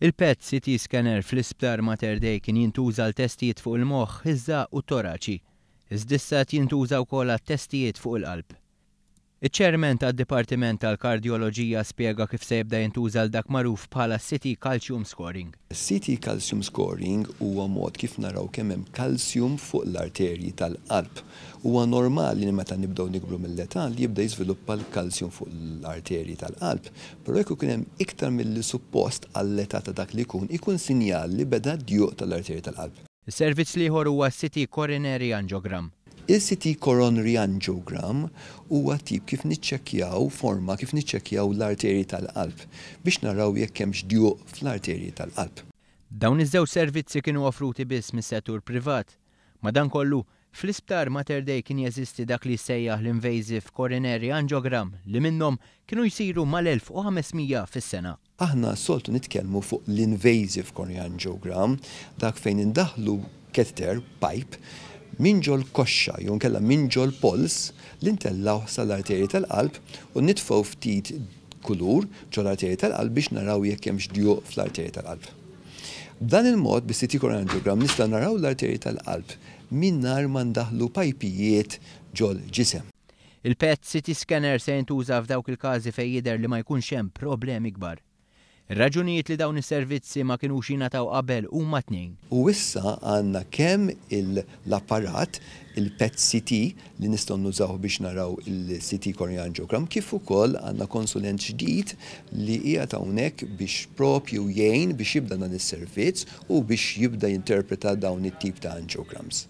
Il-PET CT scanner fl-isptar Mater Dei kien jintuża l-testijiet fuq il-moħħ, iż-ża u toraċi. Iżdissa jintuża wkoll għat-testijiet fuq il-qalb. Iċ-ċermen tad-Dipartiment tal-Kardjoloġija spjega kif se jibda jintuża l dak magħruf bħala CT calcium scoring. CT calcium scoring huwa mod kif naraw kemm hemm kalsjum fuq l-arterji tal-qalb. Huwa normali li meta nibdew nikbru mill-età li jibda jiżviluppa l-kalsjum fuq l-arterji tal-qalb, però jekk ikun hemm iktar milli suppost għall-età ta' dak li ikun sinjal li beda djuq tal-arterji tal-qalb. Is-servizz ieħor huwa CT coronary angiogram. Il-CT coronary angiogram huwa tip kif niċċekkjaw forma kif niċċekkjaw l-arterji tal-qalb biex naraw jekk hemmx djuq fl-arterji tal-qalb. Dawn iż-żewġ servizzi kienu offruti biss mis-settur privat. Madankollu, fl-isptar Mater Dei kien jeżisti dak li sejjaħ l-invasive coronary angiogram li minnhom kienu jsiru mal-1500 fis-sena. Aħna soltu nitkellmu fuq l-invasive coronary angiogram dak fejn indaħlu catheter pipe min ġol koxxa jew nkella min ġol pols li ntellaw sal-arterji tal-qalb u nitfgħu ftit kulur ġol arterji tal-qalb biex naraw jekk hemmx djuq fl-arterji tal-qalb. B'dan il-mod bis-CT coronary angiogram nistgħu naraw l-arterji tal-qalb mingħajr ma ndaħlu pajpijiet ġol ġisem. Il-PET CT scanner se jintuża f'dawk il-każi fejn jidher li ma jkunx hemm problemi kbar. Ir-raġunijiet li dawn is-servizzi ma kinux jingħataw qabel huma tnejn. U issa għandna kemm l-apparat il-PET CT li nistgħu nużaw biex naraw il-CT coronary angiogram kif ukoll għandna konsulent ġdid li qiegħed hawnhekk biex propju jgħin biex jibda dan is-servizz u biex jibda jinterpreta dawn it-tip ta' angiograms.